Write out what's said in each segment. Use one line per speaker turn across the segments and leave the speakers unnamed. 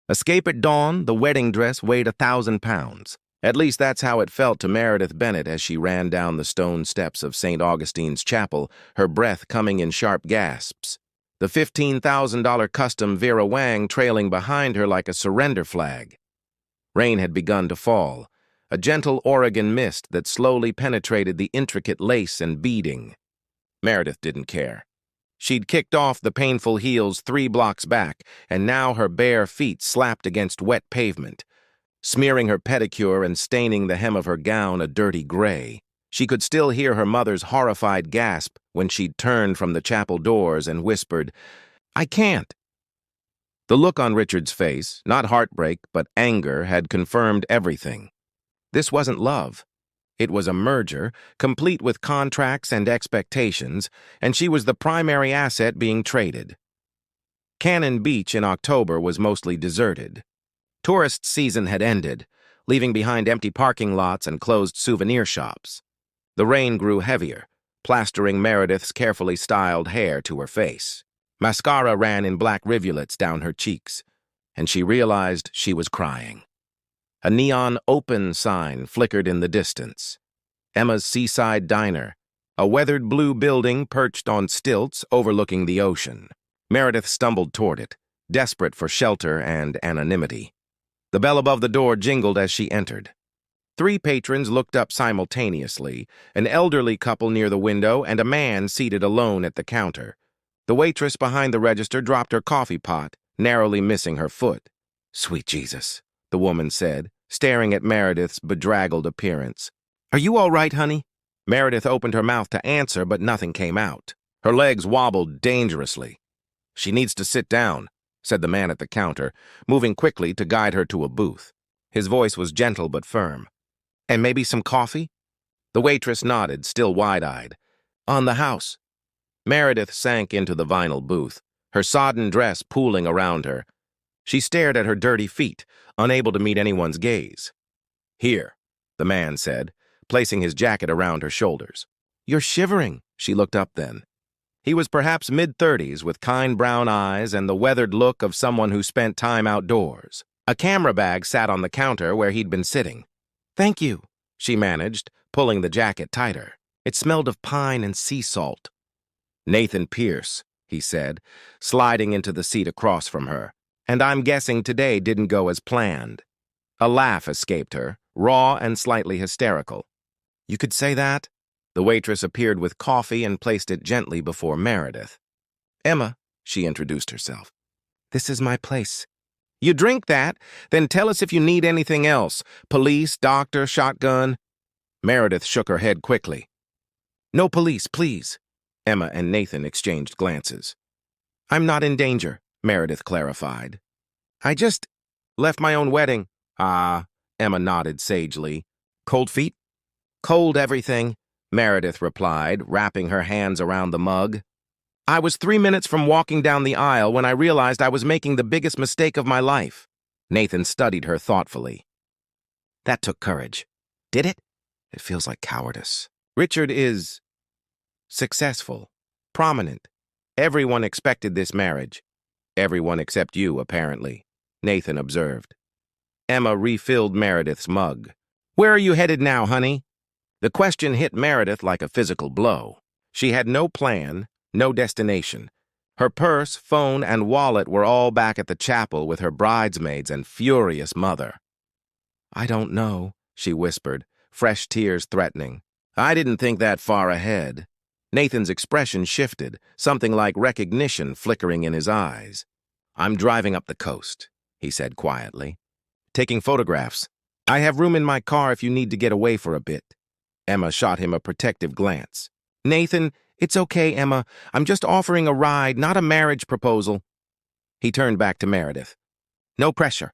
Escape at dawn, the wedding dress weighed 1,000 pounds. At least that's how it felt to Meredith Bennett as she ran down the stone steps of St. Augustine's Chapel, her breath coming in sharp gasps. The $15,000 custom Vera Wang trailing behind her like a surrender flag. Rain had begun to fall, a gentle Oregon mist that slowly penetrated the intricate lace and beading. Meredith didn't care. She'd kicked off the painful heels 3 blocks back, and now her bare feet slapped against wet pavement, smearing her pedicure and staining the hem of her gown a dirty gray. She could still hear her mother's horrified gasp when she'd turned from the chapel doors and whispered, "I can't." The look on Richard's face, not heartbreak but anger, had confirmed everything. This wasn't love. It was a merger, complete with contracts and expectations, and she was the primary asset being traded. Cannon Beach in October was mostly deserted. Tourist season had ended, leaving behind empty parking lots and closed souvenir shops. The rain grew heavier, plastering Meredith's carefully styled hair to her face. Mascara ran in black rivulets down her cheeks, and she realized she was crying. A neon open sign flickered in the distance. Emma's Seaside Diner, a weathered blue building perched on stilts overlooking the ocean. Meredith stumbled toward it, desperate for shelter and anonymity. The bell above the door jingled as she entered. 3 patrons looked up simultaneously, an elderly couple near the window and a man seated alone at the counter. The waitress behind the register dropped her coffee pot, narrowly missing her foot. "Sweet Jesus," the woman said, staring at Meredith's bedraggled appearance. "Are you all right, honey?" Meredith opened her mouth to answer, but nothing came out. Her legs wobbled dangerously. "She needs to sit down," said the man at the counter, moving quickly to guide her to a booth. His voice was gentle but firm. "And maybe some coffee?" The waitress nodded, still wide-eyed. "On the house." Meredith sank into the vinyl booth, her sodden dress pooling around her. She stared at her dirty feet, unable to meet anyone's gaze. "Here," the man said, placing his jacket around her shoulders. "You're shivering," she looked up then. He was perhaps mid-30s, with kind brown eyes and the weathered look of someone who spent time outdoors. A camera bag sat on the counter where he'd been sitting. "Thank you," she managed, pulling the jacket tighter. It smelled of pine and sea salt. "Nathan Pierce," he said, sliding into the seat across from her. "And I'm guessing today didn't go as planned." A laugh escaped her, raw and slightly hysterical. "You could say that?" The waitress appeared with coffee and placed it gently before Meredith. "Emma," she introduced herself. "This is my place." "You drink that? Then tell us if you need anything else. Police, doctor, shotgun." Meredith shook her head quickly. "No police, please." Emma and Nathan exchanged glances. "I'm not in danger," Meredith clarified. "I just left my own wedding." "Ah," Emma nodded sagely. "Cold feet?" "Cold everything," Meredith replied, wrapping her hands around the mug. "I was 3 minutes from walking down the aisle when I realized I was making the biggest mistake of my life." Nathan studied her thoughtfully. "That took courage." "Did it?" "It feels like cowardice." "Richard is successful, prominent. Everyone expected this marriage." "Everyone except you, apparently," Nathan observed. Emma refilled Meredith's mug. "Where are you headed now, honey?" The question hit Meredith like a physical blow. She had no plan, no destination. Her purse, phone, and wallet were all back at the chapel with her bridesmaids and furious mother. "I don't know," she whispered, fresh tears threatening. "I didn't think that far ahead." Nathan's expression shifted, something like recognition flickering in his eyes. "I'm driving up the coast," he said quietly. "Taking photographs. I have room in my car if you need to get away for a bit." Emma shot him a protective glance. "Nathan, it's okay, Emma. I'm just offering a ride, not a marriage proposal." He turned back to Meredith. "No pressure.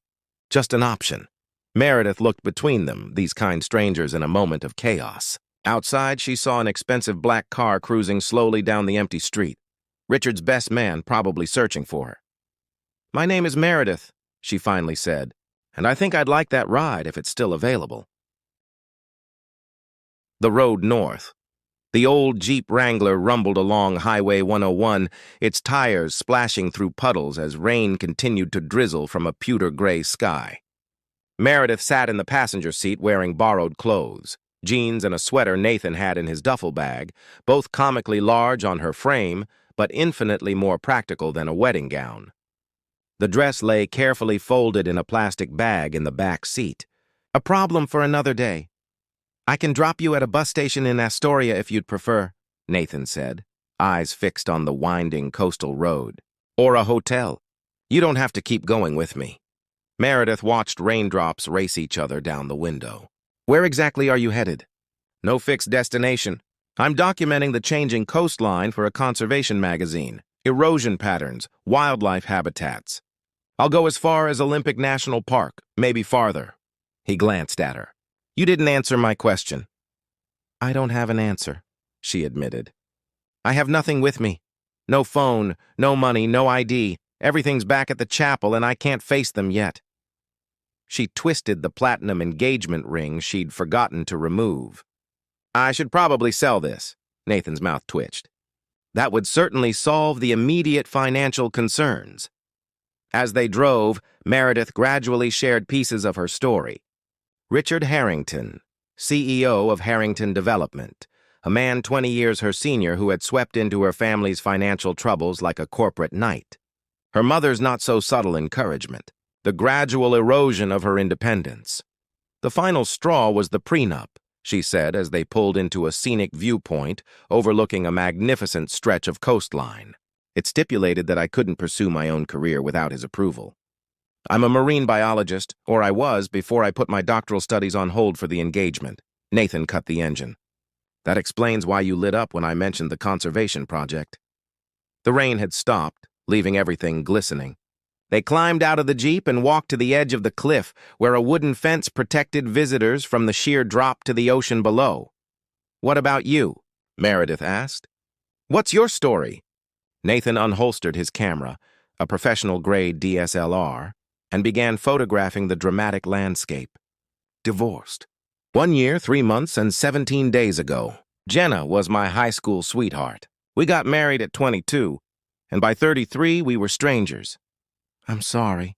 Just an option." Meredith looked between them, these kind strangers in a moment of chaos. Outside, she saw an expensive black car cruising slowly down the empty street. Richard's best man probably searching for her. "My name is Meredith," she finally said, "and I think I'd like that ride if it's still available." The road north. The old Jeep Wrangler rumbled along Highway 101, its tires splashing through puddles as rain continued to drizzle from a pewter-gray sky. Meredith sat in the passenger seat wearing borrowed clothes, jeans and a sweater Nathan had in his duffel bag, both comically large on her frame, but infinitely more practical than a wedding gown. The dress lay carefully folded in a plastic bag in the back seat. A problem for another day. I can drop you at a bus station in Astoria if you'd prefer, Nathan said, eyes fixed on the winding coastal road. Or a hotel. You don't have to keep going with me. Meredith watched raindrops race each other down the window. Where exactly are you headed? No fixed destination. I'm documenting the changing coastline for a conservation magazine. Erosion patterns, wildlife habitats. I'll go as far as Olympic National Park, maybe farther. He glanced at her. You didn't answer my question. I don't have an answer, she admitted. I have nothing with me. No phone, no money, no ID. Everything's back at the chapel and I can't face them yet. She twisted the platinum engagement ring she'd forgotten to remove. I should probably sell this, Nathan's mouth twitched. That would certainly solve the immediate financial concerns. As they drove, Meredith gradually shared pieces of her story. Richard Harrington, CEO of Harrington Development, a man 20 years her senior who had swept into her family's financial troubles like a corporate knight. Her mother's not-so-subtle encouragement, the gradual erosion of her independence. The final straw was the prenup, she said as they pulled into a scenic viewpoint overlooking a magnificent stretch of coastline. It stipulated that I couldn't pursue my own career without his approval. I'm a marine biologist, or I was before I put my doctoral studies on hold for the engagement. Nathan cut the engine. That explains why you lit up when I mentioned the conservation project. The rain had stopped, leaving everything glistening. They climbed out of the Jeep and walked to the edge of the cliff, where a wooden fence protected visitors from the sheer drop to the ocean below. What about you? Meredith asked. What's your story? Nathan unholstered his camera, a professional-grade DSLR, and began photographing the dramatic landscape. Divorced. 1 year, 3 months, and 17 days ago. Jenna was my high school sweetheart. We got married at 22, and by 33 we were strangers. I'm sorry.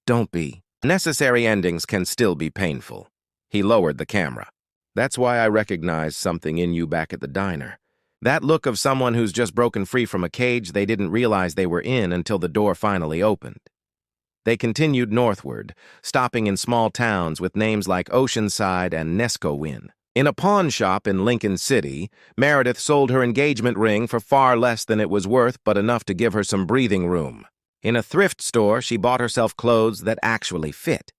Don't be. Necessary endings can still be painful. He lowered the camera. That's why I recognized something in you back at the diner. That look of someone who's just broken free from a cage they didn't realize they were in until the door finally opened. They continued northward, stopping in small towns with names like Oceanside and Neskowin. In a pawn shop in Lincoln City, Meredith sold her engagement ring for far less than it was worth, but enough to give her some breathing room. In a thrift store, she bought herself clothes that actually fit,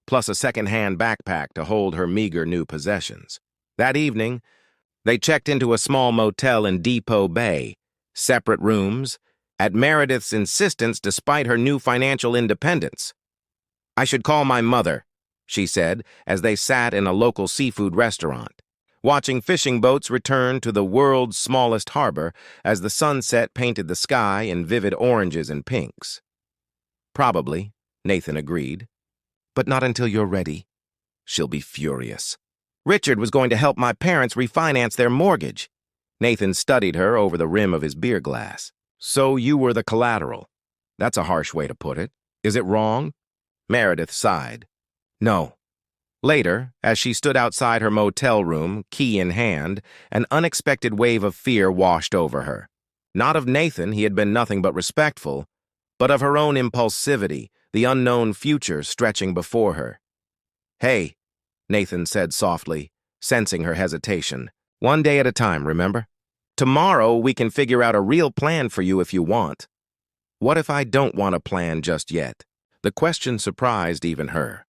plus a second-hand backpack to hold her meager new possessions. That evening, they checked into a small motel in Depot Bay, separate rooms, at Meredith's insistence despite her new financial independence. I should call my mother, she said, as they sat in a local seafood restaurant, watching fishing boats return to the world's smallest harbor as the sunset painted the sky in vivid oranges and pinks. Probably, Nathan agreed. But not until you're ready. She'll be furious. Richard was going to help my parents refinance their mortgage. Nathan studied her over the rim of his beer glass. So you were the collateral. That's a harsh way to put it. Is it wrong? Meredith sighed. No. Later, as she stood outside her motel room, key in hand, an unexpected wave of fear washed over her. Not of Nathan, he had been nothing but respectful, but of her own impulsivity, the unknown future stretching before her. Hey, Nathan said softly, sensing her hesitation. One day at a time, remember? Tomorrow we can figure out a real plan for you if you want. What if I don't want a plan just yet? The question surprised even her.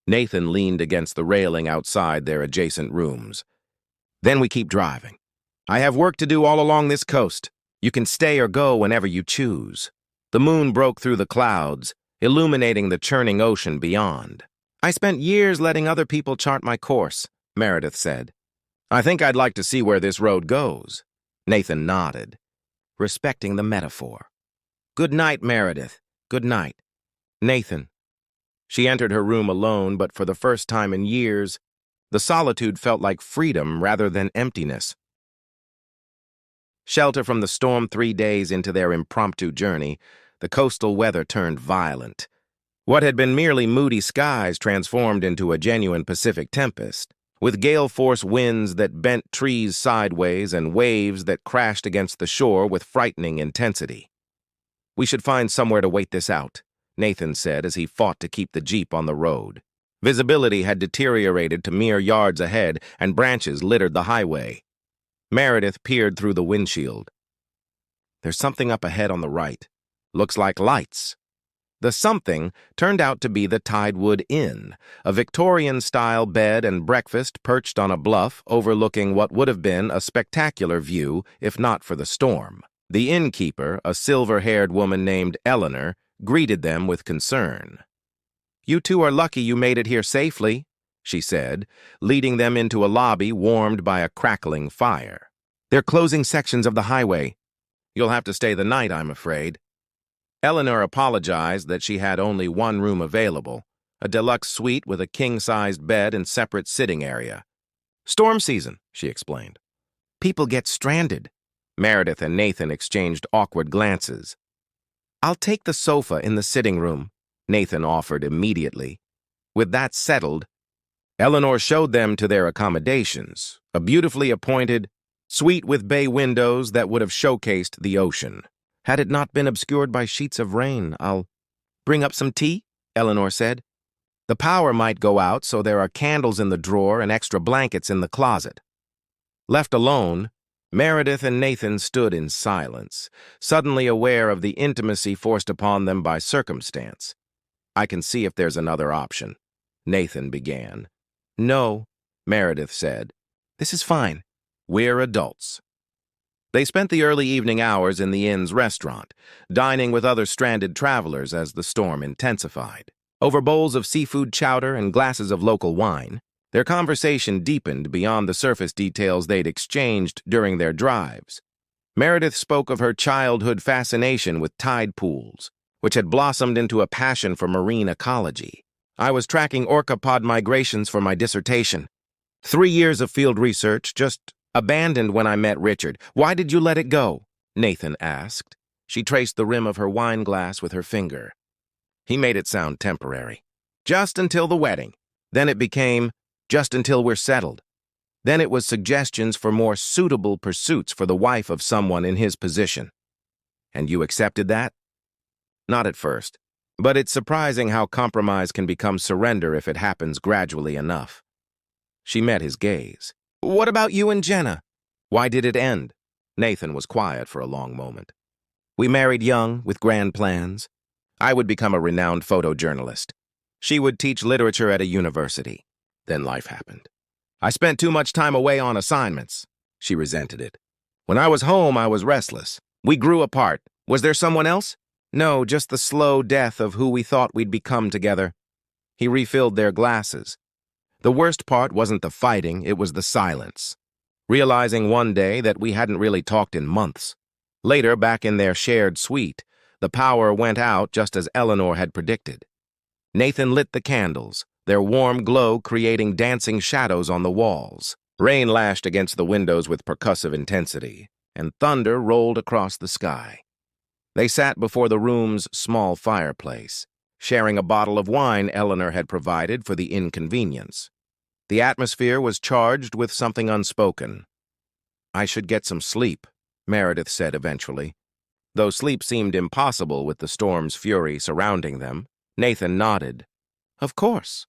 Nathan leaned against the railing outside their adjacent rooms. Then we keep driving. I have work to do all along this coast. You can stay or go whenever you choose. The moon broke through the clouds, illuminating the churning ocean beyond. I spent years letting other people chart my course, Meredith said. I think I'd like to see where this road goes. Nathan nodded, respecting the metaphor. Good night, Meredith. Good night. Nathan. She entered her room alone, but for the first time in years, the solitude felt like freedom rather than emptiness. Shelter from the storm 3 days into their impromptu journey, the coastal weather turned violent. What had been merely moody skies transformed into a genuine Pacific tempest, with gale-force winds that bent trees sideways and waves that crashed against the shore with frightening intensity. "We should find somewhere to wait this out," Nathan said as he fought to keep the Jeep on the road. Visibility had deteriorated to mere yards ahead, and branches littered the highway. Meredith peered through the windshield. "There's something up ahead on the right. Looks like lights." The something turned out to be the Tidewood Inn, a Victorian-style bed and breakfast perched on a bluff overlooking what would have been a spectacular view if not for the storm. The innkeeper, a silver-haired woman named Eleanor, greeted them with concern. "You two are lucky you made it here safely," she said, leading them into a lobby warmed by a crackling fire. "They're closing sections of the highway. You'll have to stay the night, I'm afraid." Eleanor apologized that she had only one room available, a deluxe suite with a king-sized bed and separate sitting area. "Storm season," she explained. "People get stranded." Meredith and Nathan exchanged awkward glances. "I'll take the sofa in the sitting room," Nathan offered immediately. With that settled, Eleanor showed them to their accommodations, a beautifully appointed suite with bay windows that would have showcased the ocean, had it not been obscured by sheets of rain. "I'll bring up some tea," Eleanor said. "The power might go out, so there are candles in the drawer and extra blankets in the closet." Left alone, Meredith and Nathan stood in silence, suddenly aware of the intimacy forced upon them by circumstance. "I can see if there's another option," Nathan began. "No," Meredith said. "This is fine. We're adults." They spent the early evening hours in the inn's restaurant, dining with other stranded travelers as the storm intensified. Over bowls of seafood chowder and glasses of local wine, their conversation deepened beyond the surface details they'd exchanged during their drives. Meredith spoke of her childhood fascination with tide pools, which had blossomed into a passion for marine ecology. "I was tracking orcapod migrations for my dissertation. 3 years of field research, just abandoned when I met Richard. Why did you let it go?" Nathan asked. She traced the rim of her wine glass with her finger. He made it sound temporary. "Just until the wedding. Then it became, just until we're settled. Then it was suggestions for more suitable pursuits for the wife of someone in his position." "And you accepted that?" "Not at first. But it's surprising how compromise can become surrender if it happens gradually enough." She met his gaze. "What about you and Jenna? Why did it end?" Nathan was quiet for a long moment. "We married young, with grand plans. I would become a renowned photojournalist. She would teach literature at a university. Then life happened. I spent too much time away on assignments." She resented it. "When I was home, I was restless. We grew apart. Was there someone else?" "No, just the slow death of who we thought we'd become together." He refilled their glasses. "The worst part wasn't the fighting, it was the silence. Realizing one day that we hadn't really talked in months. Later, back in their shared suite, the power went out just as Eleanor had predicted. Nathan lit the candles, their warm glow creating dancing shadows on the walls. Rain lashed against the windows with percussive intensity, and thunder rolled across the sky. They sat before the room's small fireplace, sharing a bottle of wine Eleanor had provided for the inconvenience. The atmosphere was charged with something unspoken. "I should get some sleep," Meredith said eventually. Though sleep seemed impossible with the storm's fury surrounding them, Nathan nodded. "Of course."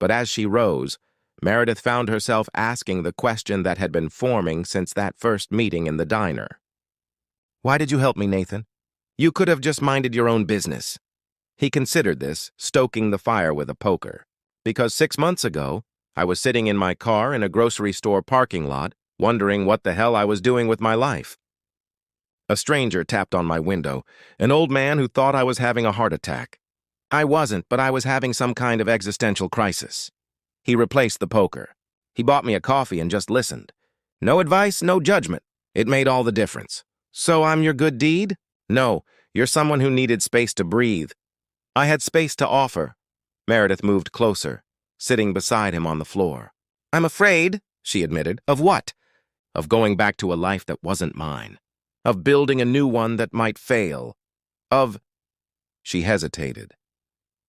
But as she rose, Meredith found herself asking the question that had been forming since that first meeting in the diner. "Why did you help me, Nathan? You could have just minded your own business." He considered this, stoking the fire with a poker. "Because 6 months ago, I was sitting in my car in a grocery store parking lot, wondering what the hell I was doing with my life. A stranger tapped on my window, an old man who thought I was having a heart attack. I wasn't, but I was having some kind of existential crisis." He replaced the poker. He bought me a coffee and just listened. No advice, no judgment. It made all the difference. "So I'm your good deed?" "No, you're someone who needed space to breathe." I had space to offer. Meredith moved closer, sitting beside him on the floor. "I'm afraid," she admitted. "Of what?" of going back to a life that wasn't mine, of building a new one that might fail, of, she hesitated,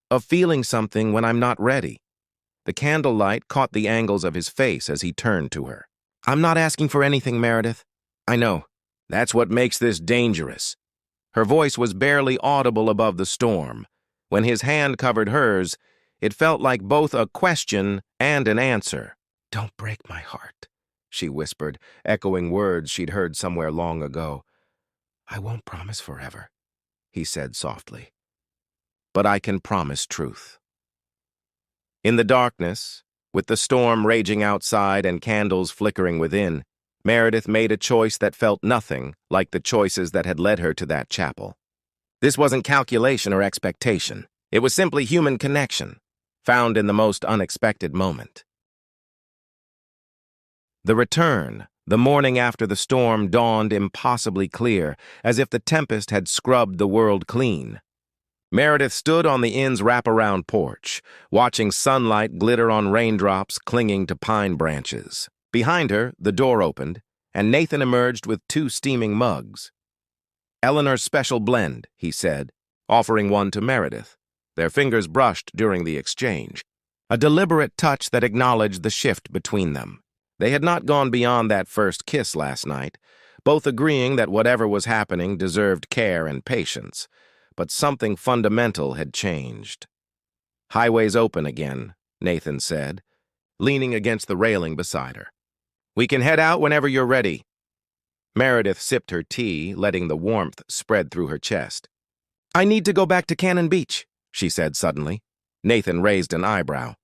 of feeling something when I'm not ready. The candlelight caught the angles of his face as he turned to her. I'm not asking for anything, Meredith. I know. That's what makes this dangerous. Her voice was barely audible above the storm. When his hand covered hers, it felt like both a question and an answer. Don't break my heart, she whispered, echoing words she'd heard somewhere long ago. I won't promise forever, he said softly. But I can promise truth. In the darkness, with the storm raging outside and candles flickering within, Meredith made a choice that felt nothing like the choices that had led her to that chapel. This wasn't calculation or expectation. It was simply human connection, found in the most unexpected moment. The return, the morning after the storm, dawned impossibly clear, as if the tempest had scrubbed the world clean. Meredith stood on the inn's wraparound porch, watching sunlight glitter on raindrops clinging to pine branches. Behind her, the door opened, and Nathan emerged with 2 steaming mugs. Eleanor's special blend, he said, offering one to Meredith. Their fingers brushed during the exchange, a deliberate touch that acknowledged the shift between them. They had not gone beyond that first kiss last night, both agreeing that whatever was happening deserved care and patience. But something fundamental had changed. Highway's open again, Nathan said, leaning against the railing beside her. We can head out whenever you're ready. Meredith sipped her tea, letting the warmth spread through her chest. I need to go back to Cannon Beach, she said suddenly. Nathan raised an eyebrow.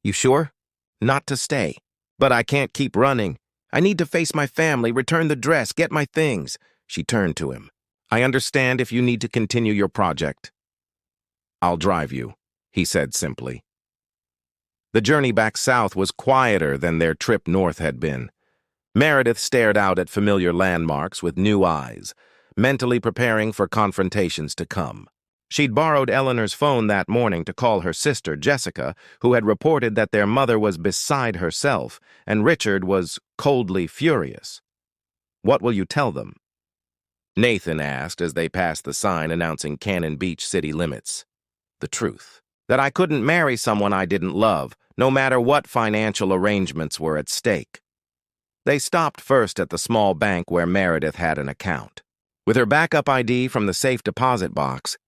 You sure? Not to stay. But I can't keep running. I need to face my family, return the dress, get my things. She turned to him. I understand if you need to continue your project. I'll drive you, he said simply. The journey back south was quieter than their trip north had been. Meredith stared out at familiar landmarks with new eyes, mentally preparing for confrontations to come. She'd borrowed Eleanor's phone that morning to call her sister, Jessica, who had reported that their mother was beside herself, and Richard was coldly furious. What will you tell them? Nathan asked as they passed the sign announcing Cannon Beach city limits. The truth. That I couldn't marry someone I didn't love, no matter what financial arrangements were at stake. They stopped first at the small bank where Meredith had an account. With her backup ID from the safe deposit box,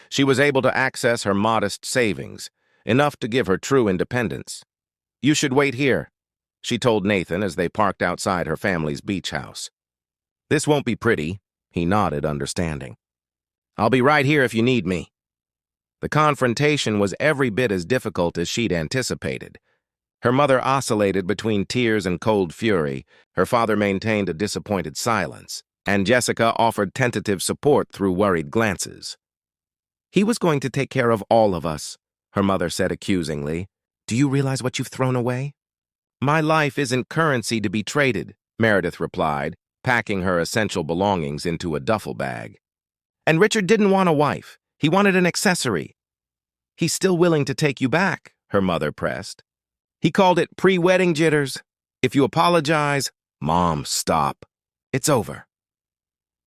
she was able to access her modest savings, enough to give her true independence. You should wait here, she told Nathan as they parked outside her family's beach house. This won't be pretty, he nodded, understanding. I'll be right here if you need me. The confrontation was every bit as difficult as she'd anticipated. Her mother oscillated between tears and cold fury, her father maintained a disappointed silence, and Jessica offered tentative support through worried glances. He was going to take care of all of us, her mother said accusingly. Do you realize what you've thrown away? My life isn't currency to be traded, Meredith replied, packing her essential belongings into a duffel bag. And Richard didn't want a wife. He wanted an accessory. He's still willing to take you back, her mother pressed. He called it pre-wedding jitters. If you apologize, Mom, stop. It's over.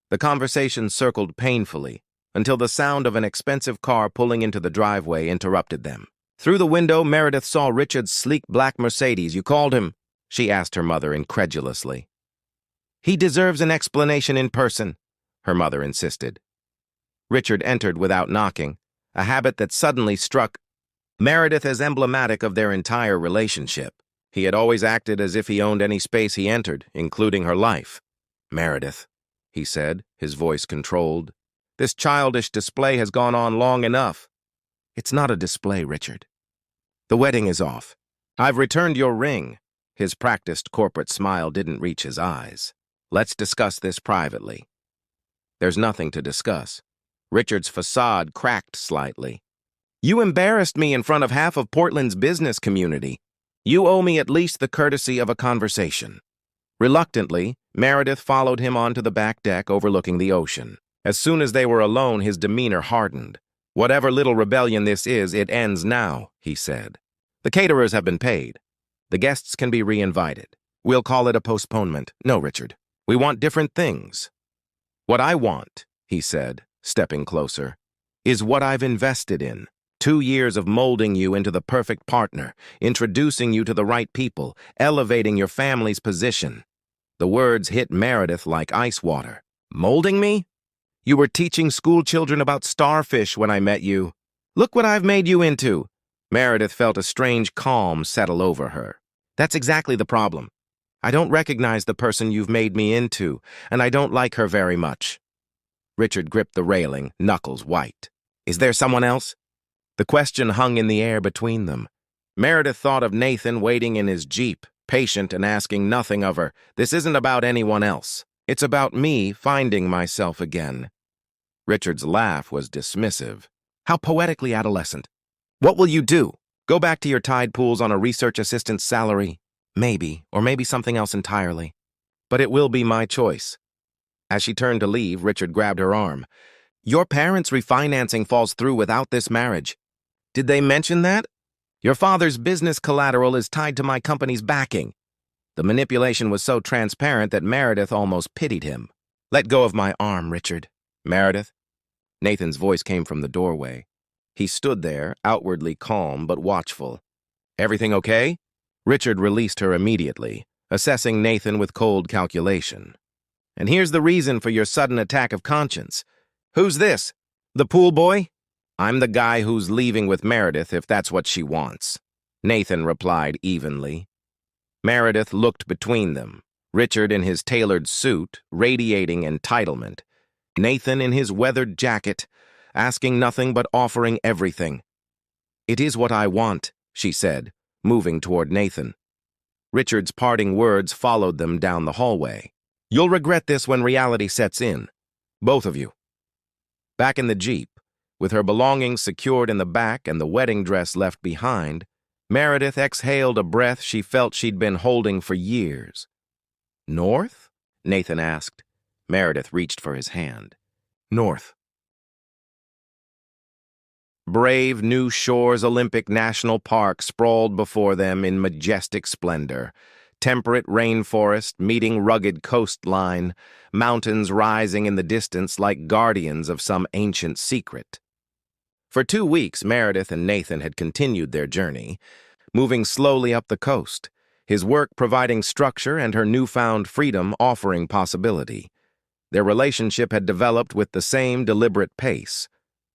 The conversation circled painfully until the sound of an expensive car pulling into the driveway interrupted them. Through the window, Meredith saw Richard's sleek black Mercedes. You called him? She asked her mother incredulously. He deserves an explanation in person, her mother insisted. Richard entered without knocking, a habit that suddenly struck Meredith as emblematic of their entire relationship. He had always acted as if he owned any space he entered, including her life. Meredith, he said, his voice controlled. This childish display has gone on long enough. It's not a display, Richard. The wedding is off. I've returned your ring. His practiced corporate smile didn't reach his eyes. Let's discuss this privately. There's nothing to discuss. Richard's facade cracked slightly. You embarrassed me in front of half of Portland's business community. You owe me at least the courtesy of a conversation. Reluctantly, Meredith followed him onto the back deck overlooking the ocean. As soon as they were alone, his demeanor hardened. Whatever little rebellion this is, it ends now, he said. The caterers have been paid. The guests can be re-invited. We'll call it a postponement. No, Richard. We want different things. What I want, he said, stepping closer, is what I've invested in. 2 years of molding you into the perfect partner, introducing you to the right people, elevating your family's position. The words hit Meredith like ice water. Molding me? You were teaching school children about starfish when I met you. Look what I've made you into. Meredith felt a strange calm settle over her. That's exactly the problem. I don't recognize the person you've made me into, and I don't like her very much. Richard gripped the railing, knuckles white. Is there someone else? The question hung in the air between them. Meredith thought of Nathan waiting in his Jeep, patient and asking nothing of her. This isn't about anyone else. It's about me finding myself again. Richard's laugh was dismissive. How poetically adolescent. What will you do? Go back to your tide pools on a research assistant's salary? Maybe, or maybe something else entirely. But it will be my choice. As she turned to leave, Richard grabbed her arm. Your parents' refinancing falls through without this marriage. Did they mention that? Your father's business collateral is tied to my company's backing. The manipulation was so transparent that Meredith almost pitied him. Let go of my arm, Richard. Meredith? Nathan's voice came from the doorway. He stood there, outwardly calm but watchful. Everything okay? Richard released her immediately, assessing Nathan with cold calculation. And here's the reason for your sudden attack of conscience. Who's this? The pool boy? I'm the guy who's leaving with Meredith if that's what she wants. Nathan replied evenly. Meredith looked between them, Richard in his tailored suit, radiating entitlement. Nathan in his weathered jacket, asking nothing but offering everything. It is what I want, she said, moving toward Nathan. Richard's parting words followed them down the hallway. You'll regret this when reality sets in. Both of you. Back in the Jeep, with her belongings secured in the back and the wedding dress left behind, Meredith exhaled a breath she felt she'd been holding for years. North? Nathan asked. Meredith reached for his hand. North. Brave New Shores Olympic National Park sprawled before them in majestic splendor. Temperate rainforest meeting rugged coastline, mountains rising in the distance like guardians of some ancient secret. For 2 weeks, Meredith and Nathan had continued their journey, moving slowly up the coast, his work providing structure and her newfound freedom offering possibility. Their relationship had developed with the same deliberate pace,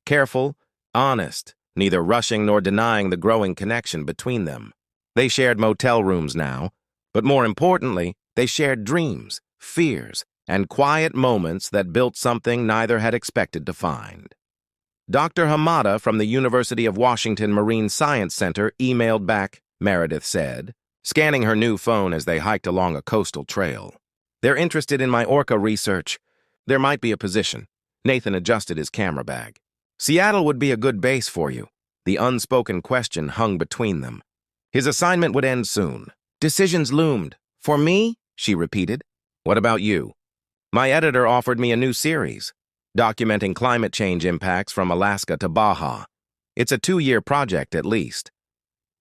careful, honest, neither rushing nor denying the growing connection between them. They shared motel rooms now, but more importantly, they shared dreams, fears, and quiet moments that built something neither had expected to find. Dr. Hamada from the University of Washington Marine Science Center emailed back, Meredith said, scanning her new phone as they hiked along a coastal trail. They're interested in my orca research. There might be a position. Nathan adjusted his camera bag. Seattle would be a good base for you. The unspoken question hung between them. His assignment would end soon. Decisions loomed. For me? She repeated. What about you? My editor offered me a new series, documenting climate change impacts from Alaska to Baja. It's a 2-year project at least.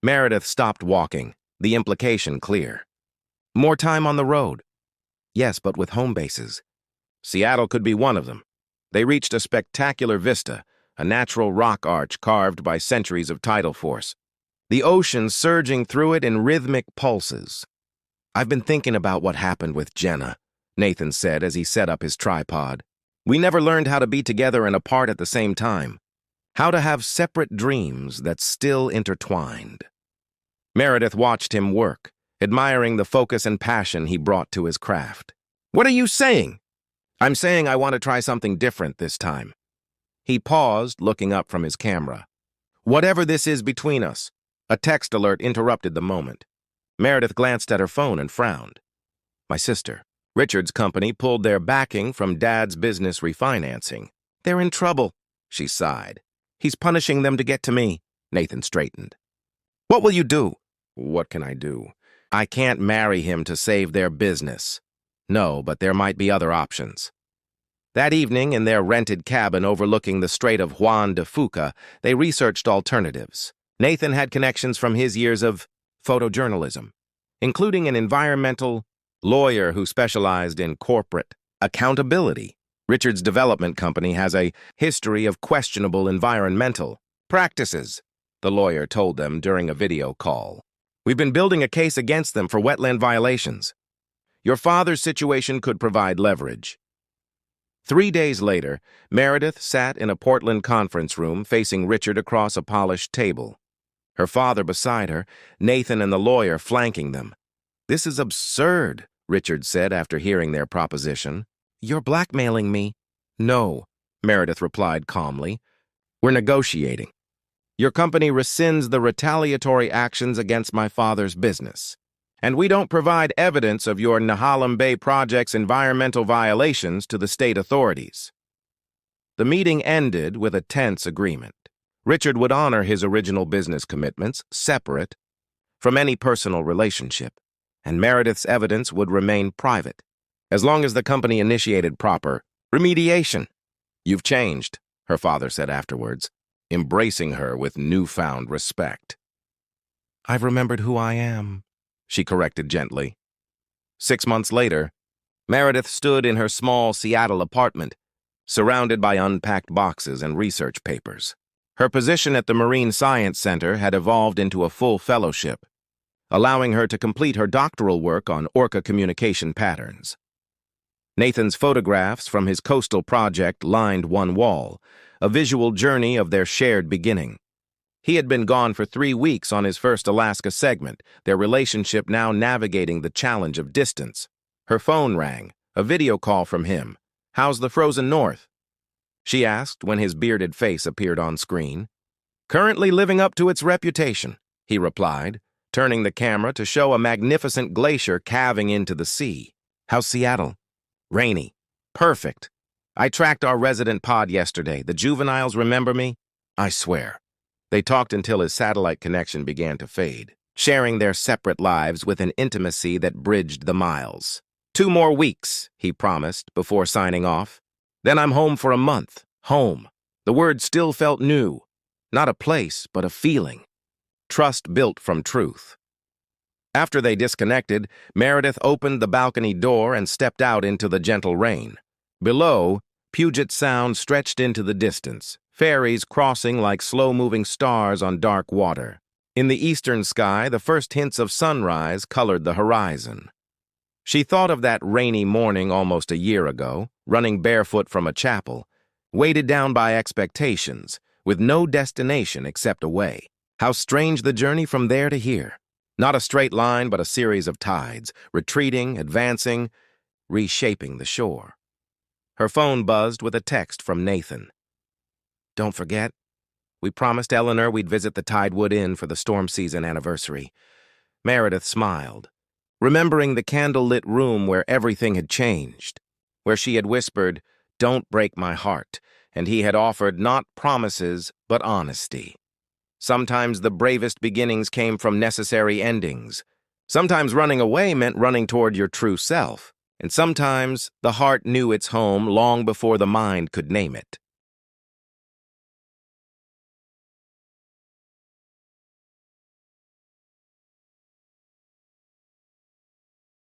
Meredith stopped walking, the implication clear. More time on the road. Yes, but with home bases. Seattle could be one of them. They reached a spectacular vista, a natural rock arch carved by centuries of tidal force. The ocean surging through it in rhythmic pulses. I've been thinking about what happened with Jenna, Nathan said as he set up his tripod. We never learned how to be together and apart at the same time. How to have separate dreams that still intertwined. Meredith watched him work, admiring the focus and passion he brought to his craft. What are you saying? I'm saying I want to try something different this time. He paused, looking up from his camera. Whatever this is between us. A text alert interrupted the moment. Meredith glanced at her phone and frowned. My sister. Richard's company pulled their backing from Dad's business refinancing. They're in trouble, she sighed. He's punishing them to get to me. Nathan straightened. What will you do? What can I do? I can't marry him to save their business. No, but there might be other options. That evening, in their rented cabin overlooking the Strait of Juan de Fuca, they researched alternatives. Nathan had connections from his years of photojournalism. including an environmental lawyer who specialized in corporate accountability. Richard's development company has a history of questionable environmental practices, the lawyer told them during a video call. We've been building a case against them for wetland violations. Your father's situation could provide leverage. 3 days later, Meredith sat in a Portland conference room facing Richard across a polished table. Her father beside her, Nathan and the lawyer flanking them. "This is absurd," Richard said after hearing their proposition. "You're blackmailing me." "No," Meredith replied calmly. "We're negotiating. Your company rescinds the retaliatory actions against my father's business. And we don't provide evidence of your Nehalem Bay project's environmental violations to the state authorities." The meeting ended with a tense agreement. Richard would honor his original business commitments, separate from any personal relationship, and Meredith's evidence would remain private, as long as the company initiated proper remediation. "You've changed," her father said afterwards, embracing her with newfound respect. "I've remembered who I am," she corrected gently. 6 months later, Meredith stood in her small Seattle apartment, surrounded by unpacked boxes and research papers. Her position at the Marine Science Center had evolved into a full fellowship, allowing her to complete her doctoral work on orca communication patterns. Nathan's photographs from his coastal project lined one wall, a visual journey of their shared beginning. He had been gone for 3 weeks on his first Alaska segment, their relationship now navigating the challenge of distance. Her phone rang, a video call from him. "How's the frozen north?" she asked when his bearded face appeared on screen. "Currently living up to its reputation," he replied, turning the camera to show a magnificent glacier calving into the sea. "How's Seattle?" "Rainy. Perfect. I tracked our resident pod yesterday. The juveniles remember me? I swear." They talked until his satellite connection began to fade, sharing their separate lives with an intimacy that bridged the miles. 2 more weeks, he promised before signing off. Then I'm home for a month. Home. The word still felt new. Not a place, but a feeling. Trust built from truth. After they disconnected, Meredith opened the balcony door and stepped out into the gentle rain. Below, Puget Sound stretched into the distance, ferries crossing like slow-moving stars on dark water. In the eastern sky, the first hints of sunrise colored the horizon. She thought of that rainy morning almost a year ago, running barefoot from a chapel, weighted down by expectations, with no destination except away. How strange the journey from there to here. Not a straight line, but a series of tides, retreating, advancing, reshaping the shore. Her phone buzzed with a text from Nathan. "Don't forget, we promised Eleanor we'd visit the Tidewood Inn for the storm season anniversary." Meredith smiled, remembering the candle-lit room where everything had changed, where she had whispered, "Don't break my heart," and he had offered not promises, but honesty. Sometimes the bravest beginnings came from necessary endings. Sometimes running away meant running toward your true self, and sometimes the heart knew its home long before the mind could name it.